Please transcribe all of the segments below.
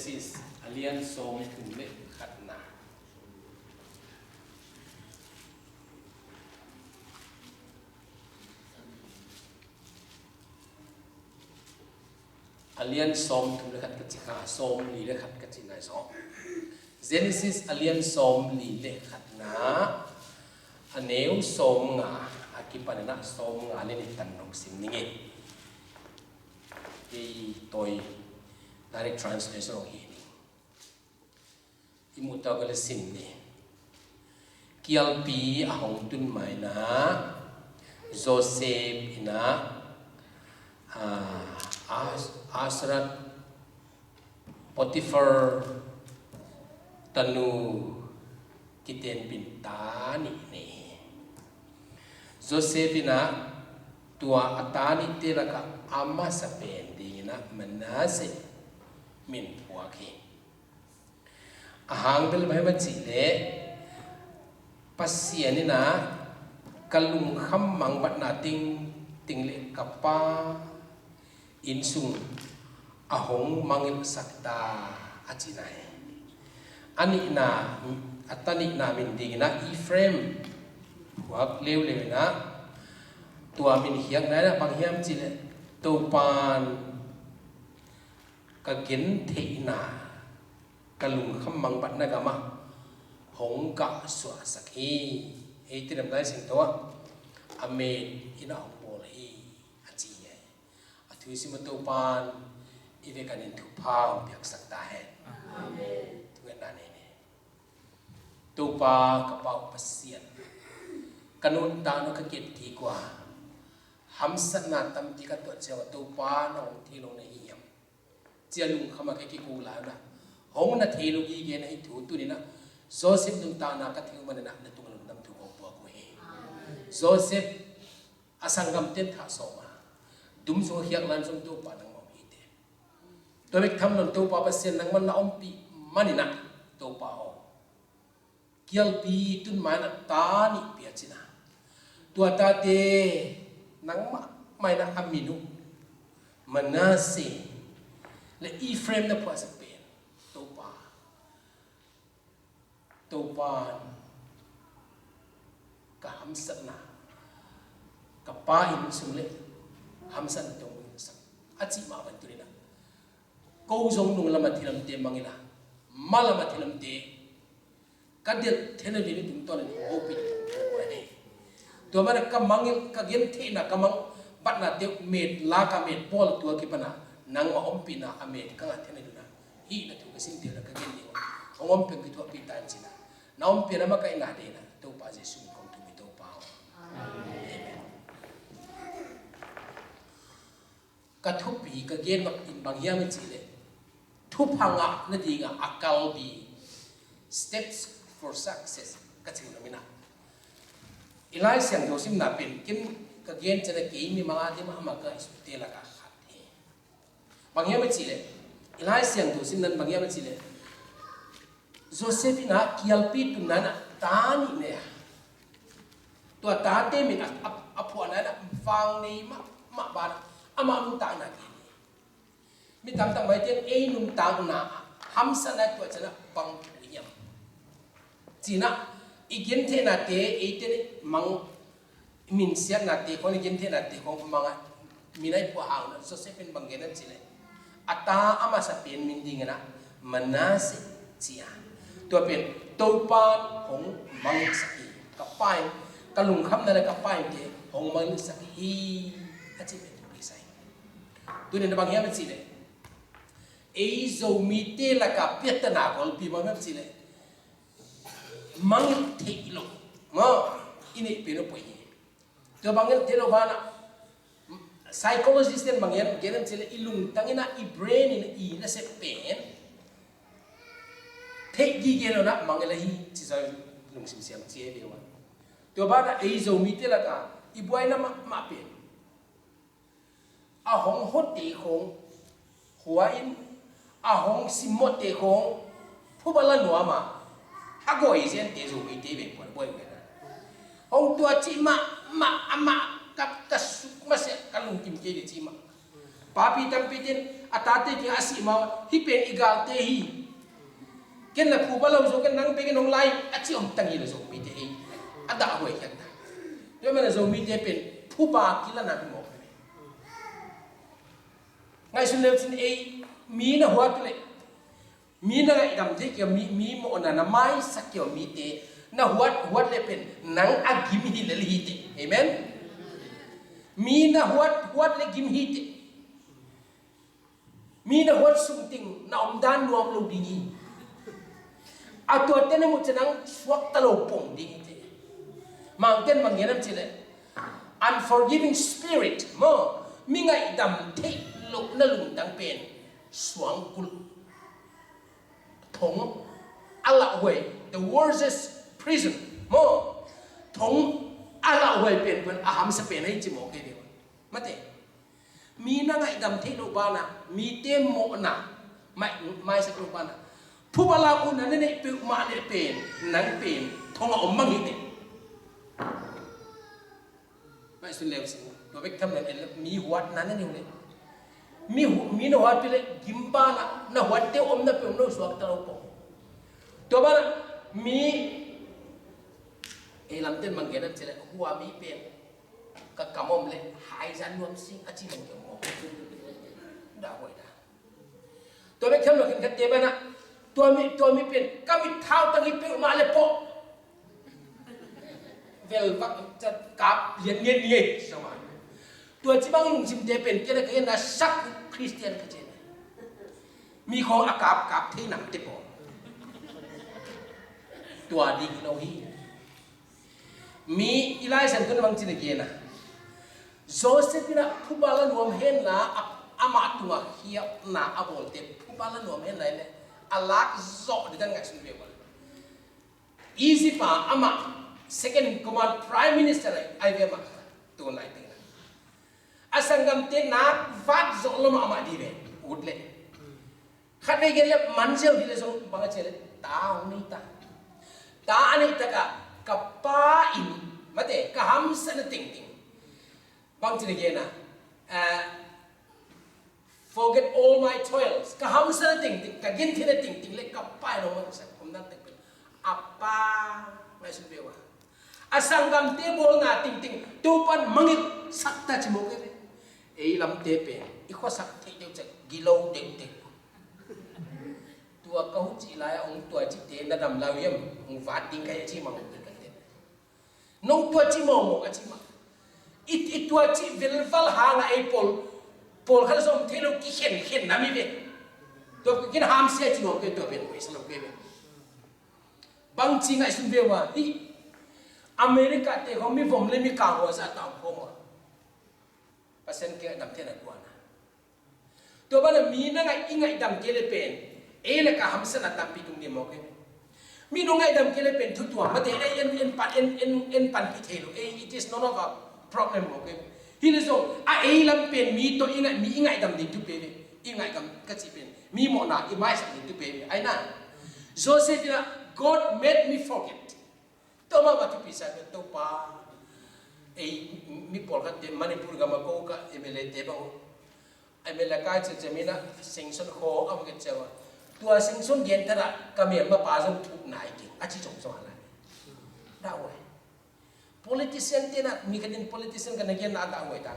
Genesis เลียนโสมถึงเล็กขัดนาเลียนโสมถึงเล็กขัดกัจจิกาโสมลีเล็กขัดกัจจินายสอง Genesis เลียนโสมลีเล็กขัดนาอันเนวโสมงาอากิปันนะโสมงาเล่นตันนงสิมนิเงที่ตัว direct translation ของฮีนี่ที่มุตตะก็เลยสิมนี่เกี่ยวปีอาหงตุนไม่นะโจเซฟนะอาสรัตปอติฟาร์ตันูกิเตนปินตานี่นี่โจเซฟนะตัวอัตานิเตระกับอามาสเปนดีนะมันน่าสิมินหัวขี้อาหารเป็นแบบมันจีเล่ปัสเซียนี่นะกัลุงคำมังบัดนาติงเล็กกับป้าอินซุงอาหงมังอิสักตาอาจินัยอันนี้นะอัตตานินามินดีนะอีเฟรมหัวเลี้ยวๆนะตัวมินเฮียงนะบางเฮียมจีเล่ตัวปานกะกินเทนากะลุงคำมังบัดนะกะมาหงกะสวสักฮีเอติดำได้สิ่งตัวอเมนอินาหงโบลฮีอาจีเออถือสิมาตัวปานอีเวกันอินทุพาวเปียกสักตาเฮอาเมนทุกอย่างนั้นนี่ตัวปากระเป๋าปัสเซียนกันุนตาโนกะเก็บดีกว่าหำสันนาตัมติกะตัวเจ้าตัวปานองที่ลงในเหี่ยมเจ้าลุงเข้ามาแค่กี่กูแล้วนะหงนาทีลูกอีเกนให้ถูตัวนี้นะโจเซฟดุงตานาคัทิวมันนะนั่นตุงลุงดำถูกเอาตัวกูเฮโจเซฟอาสังกัมเต็นท่าสมาดุมสงเฮียกลันสงตัวปานังมองฮีเตตัวเล็กทำนั่นตัวปาเปเซนนังมันน่าอมปีมันนี่นะตัวปาโอเกี่ยวปีตุนมานะตานี่เปียจินะตัวตาเตนังไม่นะอามินุมันน่าสิและอีเฟรมนะพอสักเป็นตัวปาตัวปานกับฮัมสันนะกับป้าอินสุเลฮัมสันตรงนี้สักอาจิมาบันตุลีนะกูจงนุ่งละมาทิลมเตมังอิละมาละมาทิลมเตกัดเดียเทนดีนี่ถึงตอนนี้โอปิดตัวนี้ตัวมันก็มังอิก็เย็นเทนะก็มังบัดนาเดียวเมดลากาเมดบอลตัวกี่ปนะนังมาอมปีนะอเมดก็งานเทนดูนะฮีนะถูกสิ่งเดียวแล้วก็เย็นดีว่าอมเป็นกี่ตัวปีตายจินะน้องเปียนะมาก็อินาเดนะตัวป้าเจสุคงถูกมีตัวป้ากระทุบปีกระเกณฑ์แบบอินบางอย่างไม่จีเลยทุบพังอ่ะนั่นดีอ่ะอักลบี steps for success ก็ถึงแล้วมินะอีไลเสียงโดสิมนาเป็นกินกระเกณฑ์จะได้กี่มีมาที่มามาก็สุดเตละก็ขัดเบางอย่างไม่จีเลยอีไลเสียงโดสิมนั้นบางอย่างไม่จีเลยโจเซฟินะเกี่ยวปีตุนั้นตานี่เนี่ยตัวตาเต็มนะอภวนั้นฟังนี่มาบานอามามุตานากินมีตามตั้งไว้เต็มนุ่มตางนาฮัมสันตัวจะนะบังถุยมจีน่ะอีกินเทนาเตเตนี่มังมินเสียนาเตคนอีกินเทนาเตของมังมีได้ปัวหางนะโจเซฟินบังเกนันจีเลยอัตตาอามาสเปนมินดิงนะมันน่าสิจีอาตัวเป็นตัวปานของมังสักฮีกับป้ายกระลุงคำนั่นกับป้ายเดียของมังสักฮีอาจจะเป็นตัวใส่ตัวนี้บางอย่างเป็นสิเลยไอ้โจมีเตละกับเปียตนากอลปีมันเป็นสิเลยมังเทอิโลมั้งอินี่เป็นอะไรตัวบางอย่างเทโลบานะ psychologist บางอย่างเกี่ยวกับสิเลยอิลุงตั้งนะอี brain นี่อีนั่นเสพเป็นเทกีเกลนะมังเอลฮีที่จะลุงสิมเสียงเจียเดียวตัวบ้านไอ้โจมีเตละกันอีบัวน่ะมาเป็นอาหงฮดเตคงหัวอินอาหงสิมดเตคงผู้บาลนัวมาอากูอีเซนเตโจมีเตเป็นคนบ่อยเลยนะหงตัวจิมาอามากับสุมาเสกันลุงกิมเจดิจิมาป papi tampitin atate ki asima hi pen igal te hi ken la phu balo zo ken nang pe ken nong lai achi om tangi lo zo mi te hi ada hoi khan do mana zo mi te pen phu ba ki la na bi mo ngai sun le tin ei mi na huat le mi na ga idam te ki mi mo na mai sakyo mi te na huat le pen nang agim hi le hi te amen mi na huat le gim hi te mi na huat sung ting na om dan nuam lo dingi atua tena mo chanang swak talo pong ding te mountain mangenam chile unforgiving spirit mo mi ngai dam te lo na lung dang pen swang kul thong ala we the worst prison mo thong ala we pen pen aham sa pen ai chi mo ke de mate mi na ngai dam te lo ba na mi te mo na mai sa lo ba naผู้บาลาอุนนั่นเนี่ยเป็นมาเนี่ยเป็นนั่งเป็นทองอมมังนี่ไม่สุดเลวสิตัวเบ็กทำเนี่ยมีหัวนั่นนี่เลยมีหัวไปเลยกิมบ้านะหัวเตี้ยอมนั่นเป็นโน้ตสวกตลอดปองตัวบ้านมีลำเต้นมังเกนั่นเจริญหัวมีเป็นกับกำอมเลยหายใจรวมสิ่งอาชีพมันเกี่ยวกับด่าไว้ด่าตัวเบ็กทำเนี่ยกันเตี้ยบ้านะตัวมีเป็นก็มีเท้าตั้งอีเป็นมาเลยปะเวลว่าจะกับเรียนสมัยตัวที่บางลุงชิมเตเป็นแค่ไหนก็นะสักคริสเตียนก็เจนมีของอากาศกับที่หนังเตปอตัวดีเราฮีมีอีไลสันก็บางจีนเกนะโจเซฟนะผู้บาลานวมเห็นนะอามาตัวเฮียนะอาบอลเตผู้บาลานวมเห็นไรเนี่ยalak zok di tengah sini betul. Easy pa ama second in command prime minister ai be ma tu nai tengah. Asangam te nak vat zok lo ma ama di be udle. Khat be gele manjel di le zong banga chele ta ni ta. Ta ani ta ka pa in mate ka ham san ting. Bang chile ge na forget all my toils. Kaham sana ting kagin thina ting le kapai no mang sa kumdan ting apa mai sun bewa asangam te bol na ting tupan mangit sakta chimo ke ei lam te pe I kho sak the deu cha gilo deng tua kau chi lai ong tua chi te na dam lau yam ong va ting kai chi mang ke te nong tua chi mo a chi ma it tua chi vilval ha na ei Paul kalau som thelo ki khen nami be to kin ham se chi no ke to ben mai salo ke be bang chi ngai sun be wa hi America te ho mi vom le mi ka ho sa ta ho ma pasen ke dam te na kwa na to ba na mi na ngai dam ke le pen e le ka ham sa na tam pi tung ni mo ke mi no ngai dam ke le pen thu tua ma te en pan pi thelo it is not of a problem mo ke Hili so a lam pen mi to ingai dam ding tu pe ingai kam ka chi pen mi mo na I mai sa ding tu pe ai na Joseph na God made me forget to ma ba tu pisa to pa mi pol ka te Manipur ga ma ko ka emele te ba emele ka che mina singson ho am ke chawa tua singson gen tara ka me ma pa jong thu nai ki a chi chong so ala da wa politician te na mi kadin politician ka nagyan na ata ngoi tan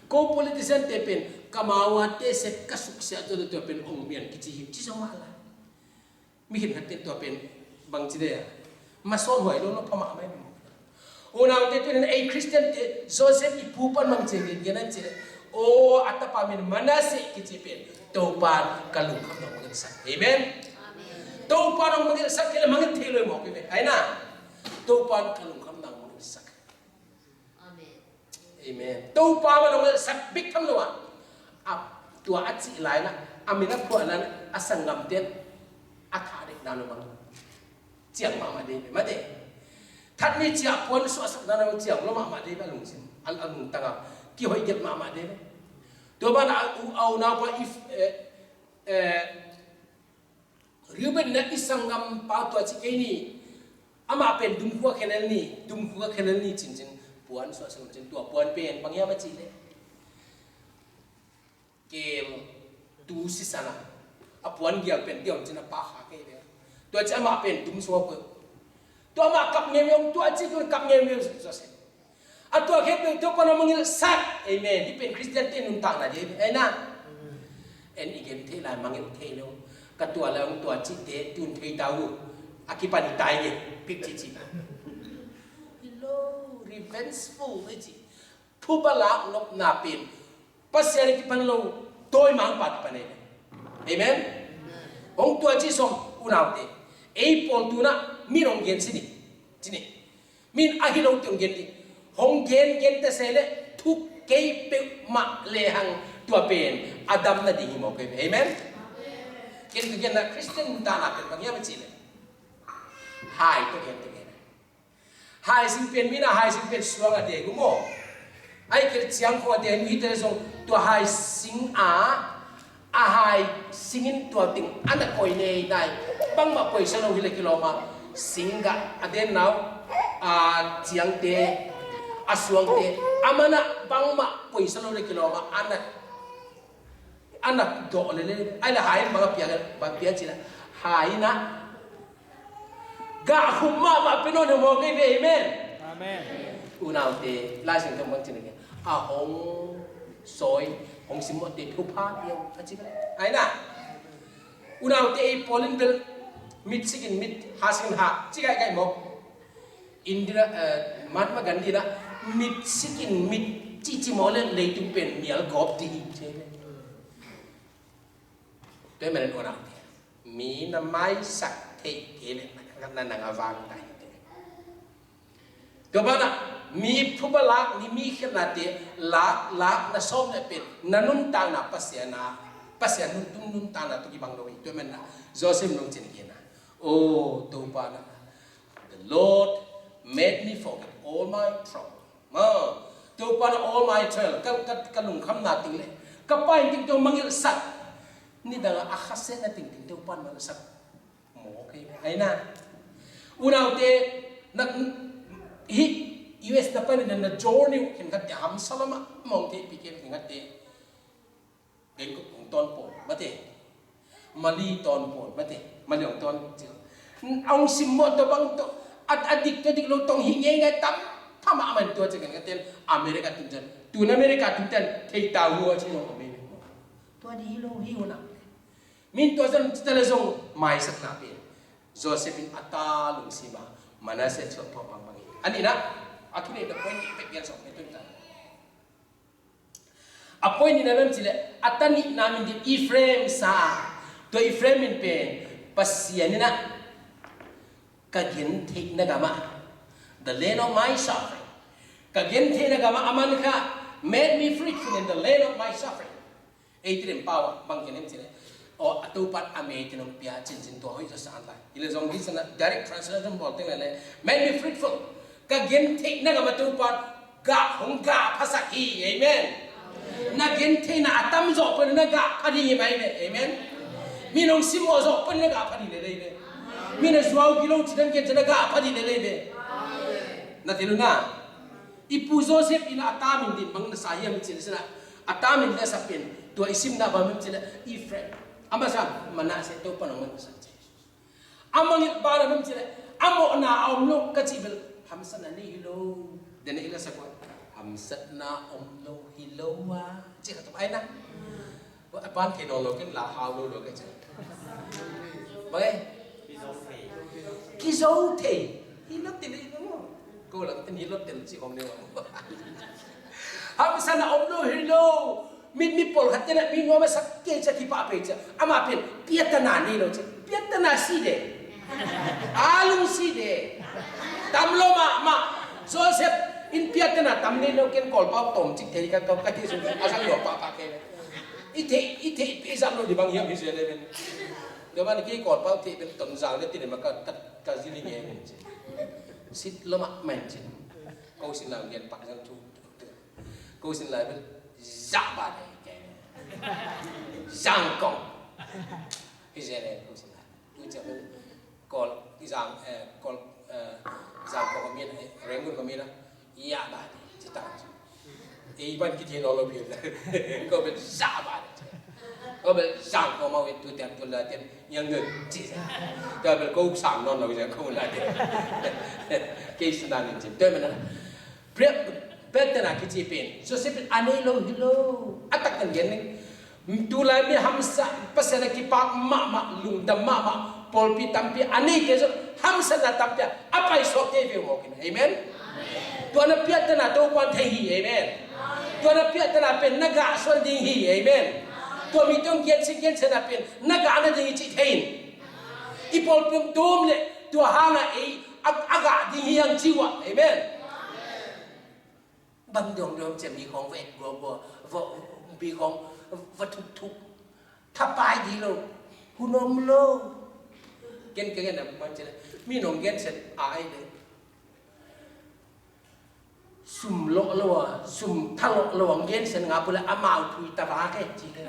ko politician te pen kamawa te set kasuk sia to pen ong mian kichi him chi song ala mi hin hatin to pen bang chi de ma son hoi lo no phama mai una te pen ai Christian te Joseph I pupan mang che genan che o atapa min manase kichi pen to pan kalung kham no ngin sa amen to pan ong ngin sa ke mangin thelo mo ke ai na to pan kalung sak amen to pa ma no sak big tham lo ap tua achi lai na amina ko nan asangam te akha de na no ma chiang ma de ma de that ni chia pon so sak na no chiang lo ma de ba lung sim al tanga ki hoi get ma de to ba na au na pa if Ruben na isangam pa to chi ke ni ama pen dum khuwa khenal ni chin puan so asam chin tua puan pen pangya ma chi le เกลตูสิสนะอปวนเกียงเป็นเดียวจินปาหาเกลตัวจะมาเป็นตุ้มสัวเปิดตัวมากับเงี้ยตัวจิกกับเงี้ยจะเสร็จอันตัวแค่เป็นตัวปนมังสัตเอเมนที่เป็นคริสเตียนที่นุ่งต่างนะเจไอ้น่ะเอ็นอีกเกมที่ลายมังเทโลกับตัวแล้วตัวจิตเตตุนเทดาวอากิปันตายเนี่ยพิกจิจิโล revengeful เลยจิผู้บลาลบนาเป็นปัสยานิปันโลโดยมังปัดปันเองเอเมนองตัวจิสมอุณาเตไอ้ปอนตัวน่ะมีรองเกนสิจินี่มีอาฮิโลตองเกนดิฮงเกนแต่เสร็จทุกเกยเปมาเลหังตัวเป็นอาดัมน่ะดีมั้งเอเมนเกนคือเกนนะคริสเตียนตาหน้าเป็นบางอย่างไม่จริงเลยหายตัวเกนหายสิ่งเป็นมีนะหายสิ่งเป็นสวงอเดียกุโมไอ้เกิดเสียงขวดเดียมีแต่ส่งตัวหายสิ่งหายสิ่งตัวติงอันนั้นคอยเนยได้บางมาคอยสนุกเลยกิโลมาสิ่งกะอเดนเอาเสียงเตสวงเตอามันนะบางมาคอยสนุกเลยกิโลมาอันนั้นโดดเลยไอ้ละหายบางเปียจีนะหายนะกะหุมมาเป็นโน่นหัวกันเอเมนอาเมนอุณาเตลายสิ่งที่มันจริงเนี่ยหงสอยหงสิมอเตทุพาเดียวอาจริงไหมไอ้น่ะอุณาเตพอลินเบลมิดสิกินมิดหาสิกินหาจิกไก่หมกอินเดียมัดมากันดีนะมิดสิกินมิดจิมอเลนเลยตุเป็นเมียลกอบดีใช่ไหมด้วยมันอุณาเตมีน้ำไม้สักเทเกลกันนั่นงาวางได้ตัวบ้านะมีผู้บลักนี่มีขนาดเดียลักนะส้มเนี่ยเป็นนันุนตานะปัสยานุนตานะตุกิบังโดยตัวมันนะโจเซฟนุ่งเจนเกนะโอ้ตัวบ้านะ the Lord made me forget all my trouble ตัวบ้านะ all my trouble กันลุงคำนาติงเลยก็ไปจริงตัวมังยิสักนี่ดังอาคาเซนะติงตัวบ้านะสักหมอใครไอ้น่ะอุณาเตนักฮิUS นับเป็นในจอร์นิวเห็นกันแต่ฮัมสลามะมองที่พิเกนเห็นกันแต่เด็กของตอนปนมาเตมาลีตอนปนมาเตมาเรื่องตอนเจ้าเอาสิมอตัวบางตัวอดีตเราต้องหิ้งยังไงตั้มถ้ามามันตัวจะกันกันเต็มอเมริกาตุ้งจันตัวอเมริกาตุ้งจันเที่ยวตาหัวชิโนอเมริกาตัวนี้เราหิ้วนะมินตัวจันจะเลยส่งไม่สักนาเป็นโจเซฟินอัตตาลุงซีมามานาเซชอบพอปังปังอันนี้นะอาทิตย์นี้เดี๋ยวพ่อนี่เป็นสองเป็นต้นกันอ่ะพ่อนี่นะแม่จิเลอัตตานี่นามินดีอีเฟรมซาตัวอีเฟรมมินเป็นปัสยานี่นะกักินเทนกามา the land of my suffering กักินเทนกามาอามันค่ะ made me fruitful in the land of my suffering ไอ้ที่เรื่องเปล่าบางอย่างนี่จิเลโอ้ตัวปัดอเมริกันพิจารณาตัวเขาจะสั่งอะไรอีเลซองที่สนะ direct translation บอกตั้งแต่เลย made me fruitful ก็เกินเทนักมาตัวปัดกะหงกะภาษาฮีเอเมนนักเกินเทน่ะอัตมจบเป็นนักกะพอดีไหมเนี่ยเอเมนมีน้องซิมโอจบเป็นนักกะพอดีเลยเนี่ยมีน้องสวาวกิโลที่นั่นเกินจะนักกะพอดีเลยเนี่ยนั่นที่รู้นะอีปูโจเซฟอีน่ะอัตามินดิบังนัสายามิจิเลสนะอัตามินเลสเป็นตัวอิซิมน่ะบางมิจิเลอีเฟรมอามาซัมมันน่าเสียตัวปนองมันสัจจะอามังอิบาร์มิจิเลอาโมน่ะเอาโลกกะจิเบลHamsana ni hilo, dan ila sakwa. Hamsana omlo hilo wa. Cik kata apa nak? Apaan teknologi lah halu lo kerja. Bagai? Kizote. Hilot tidak itu. Kau lah kita hilot tidak cik om ni. Hamsana omlo hilo. Mi pol hati nak mi ngomong sakit jadi apa aja. Ama apa? Piatana ni lo cik. Piatana si deh. Alung si deh. Tamlo ma Joseph in piatana tamni lo ken kolpa tom cik thei ka tom ka ti su asang yo pa ke ite pizza lo di bang yam hise le ben do man ki kolpa ti ben tom jang le ti ma ka zili nge men sit lo ma men chin ko sin la ngen pa jang tu ko sin la ben za ba de ke jang kong hise le ko sin la tu cha ben kol jang kol jang ko mi na rengun ko mi na iya ba de cita iban ki ti no lo pi ko ben za ba de ก็เป็นสั่งก็มาเป็นตัวเต็มตัวละเต็มยังเงินจีก็เป็นกูสั่งนอนเราจะกูละเต็มเกี่ยนั่นจริงด้วยมันนะเปรียบเป็นแต่ละกิจเป็นส่วนสิเป็นอันนี้โลฮิโลอัตตักันเย็นนี่ดูแลมีฮัมซาภาษาอังกฤษปากมาลุงดำมาปอลปีตัมปีอันนี้เกี่ยวกับฮัมซานาตัมปีapa isu TV mau kini, amen. Tuan apiat tanah tu kuan tehi, amen. Tuan apiat tanah pen naga asal dinghi, amen. Tuan mitong kian sekian tanah pen naga ana dinghi cik tehin. Ipol pun dom le tuan hanga agak dinghi yang jiwa, amen. Bang dongจะมีของเวทบัวมีของวัตถุทุกถ้าไปดีโลหุ่นอมโลเก่งนะมันจะมีน้องเก่งเสร็จอายเลยสุ่มโลลัวสุ่มทะเลาะเก่งเสร็จงาปุระอามาอุยตาบาแค่จีเลย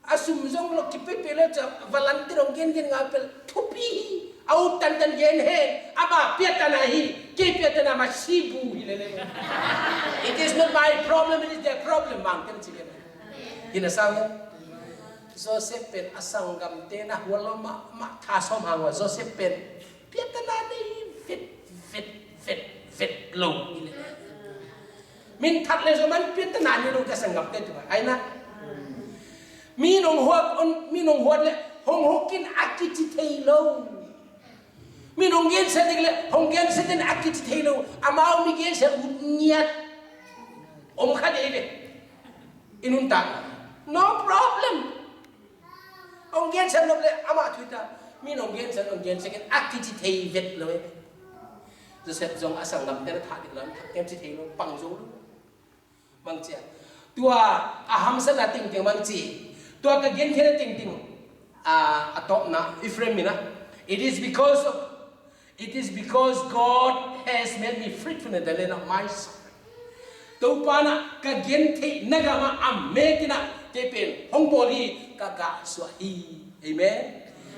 อาสุ่มจงโลกิเปเปแล้วจะวาลันติน้องเก่งงาเปลทุบีเอาตันเย็นเฮอาบาเปียตนาฮีเกี่ยเปียตนามาชีบูฮิเลเลย It is not my problem, it is their problem บางกันจริงๆยินดีสังโจเซฟเป็นอสังกัมเตนะหัวเรามาท่าสมหางว่าโจเซฟเป็นเปียตนาดีฟิตลงมินทัดเลยสมันเปียตนานี่ลงจะสังกัมเตตัวไอ้นะมีนงหัวเลยหงกินอากิจิเทโลมีนงเย็นเสด็จเลยหงเย็นเสด็จอากิจิเทโลอามาเอามีเย็นเสด็จเงียบขัดเองอินุนตัง no problem องเย็นเสด็จเลยอามาทุยตามีนงเย็นเสด็จอากิจิเทเวทเลยจะเสร็จจงอาสังกัมเตนะถาดิแล้วเอ็มจิเทโลปังโจลมังเจียตัวอาหัมสนาติงมังจีตัวก็เย็นแค่ติงอะตบนะอิฟเรมินะ It is because God has made me fruitful in the land of my suffering. Tupana kagente nagama ametina tepen hongboli kaga swahi. Amen.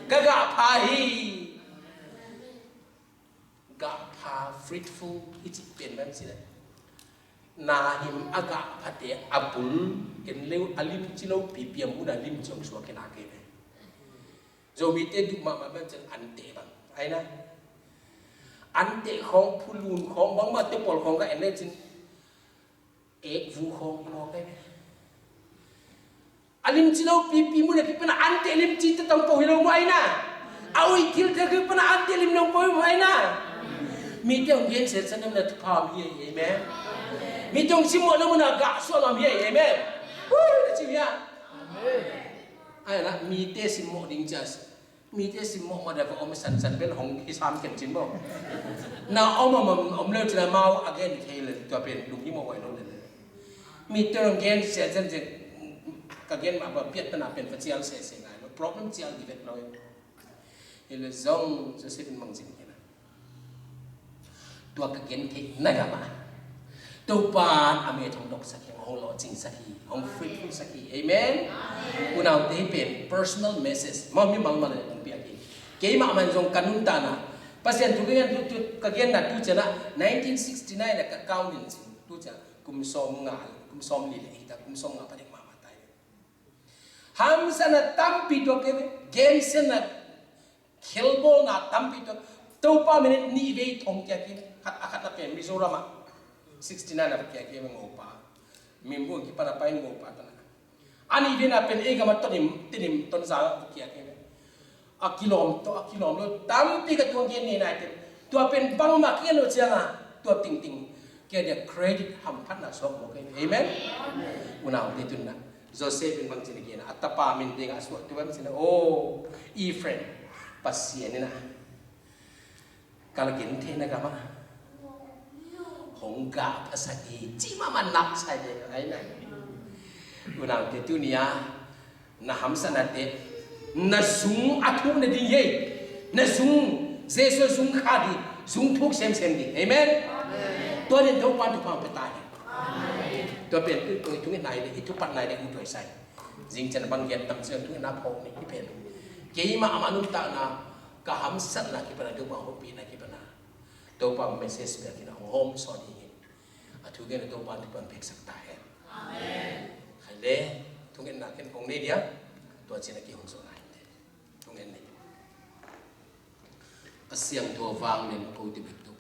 Kaga pahi. Gapa fruitful it pen man sila. Nahim aga pate abul ken leu alim chilo pipiam una lim chong swa kenake. Zomite du mama man jan ante bang. Ai na อันเดของผู้ลูนของบางมาเตปอลของก็เอ็นได้จริงเอกฟูของมองได้ไหมอันลิมจิโลปีมุเนี่ยพี่เป็นอันเดลิมจิตต้องปอยลงไว้นะเอาอีกทีเธอคือเป็นอันเดลิมลงปอยไว้นะมีเจ้าเย็นเสร็จสนามเนี่ยพามเย่เอเมนมีเจ้าชิมวันนั้นมันกะสวลามเย่เอเมนฮู้จิเมียไอ้ละมีเตสิโมดิงจัสมีเจสิมอมาเดี๋ยวอมสันเป็นของฮิซามเก็บจินบ่น่าอมเลิกจะมาเอาเกนเทเลยตัวเป็นลุงยี่โมไว้โน่นเลยมีเติมเกนเสียจนจะกับเกนมาแบบเปลี่ยนตนาเป็นฟัจจัยเสียไงแล้ว problem เจียดีเวทเราเอลซงจะเสียเป็นมังจินนะตัวกับเกนเทน่ากับมาตัวปานอเมริกันดอกสักอย่างของหล่อจริงสักทีของฟรีฟูสักทีเอเมนอุณเอาที่เป็น personal message มั่งมีมั่งมาเลยตรงเปียกี้เกี่ยมามันจงกันนุ่นตานะภาษาทุกอย่างทุกกับเกี่ยนัดทุกเจ้านะ1969เนี่ยกับก้าวหนึ่งสิทุกเจ้ากุมสมงากุมสมลีเลยแต่กุมสมงาประเด็นมาตายฮัมสันตั้มปีตัวเกมเซนเคลโบน่ะตั้มปีตัวป้ามันนี่เวทองเกี่ยกี้ขัดนับเป็นมิโซรามา69 na kaya ngopa mimbu ki para pa ngopa ta ani dina pen ega mat tinim ton sa kaya a kilom lo tampi ka tuang yen ni na te tu pen bang ma kian lo changa tu ting ke dia credit ham phat na sok mo ke amen una de tun na Joseph bin bang chin ki na atapa min ding aswa tu bang chin oh e friend pasien ni na kalagin the na ka ma hong gaภาษาอีจีมามันนับใช่เลยไอ้นั่นอุณาเตตุเนียนะฮัมสันเตนะซุงอัทุมนะดีเย่นะซุงเจสุซุงขาดีซุงทุกเซมดีเอเมนตัวนี้ทุกวันทุกวันไปตายตัวเป็นตัวทุกไหนเลยทุกปัจไหนเลยอุดวยใส่จริงจันบางอย่างตั้งเชื่อทุกนับพงนี่ที่เป็นเกี่ยมาอามานุตตานะก็ฮัมสันนะที่เป็นตัวบางคนปีนะที่เป็นตัวบางเมสเซจแบบนี้นะโฮมสอดี thu gen to ban ban phek sakta hai amen khai le thung en na ken ong ne dia to china ki hong so nai thung en ne asiang to wang nen ko ti bek tu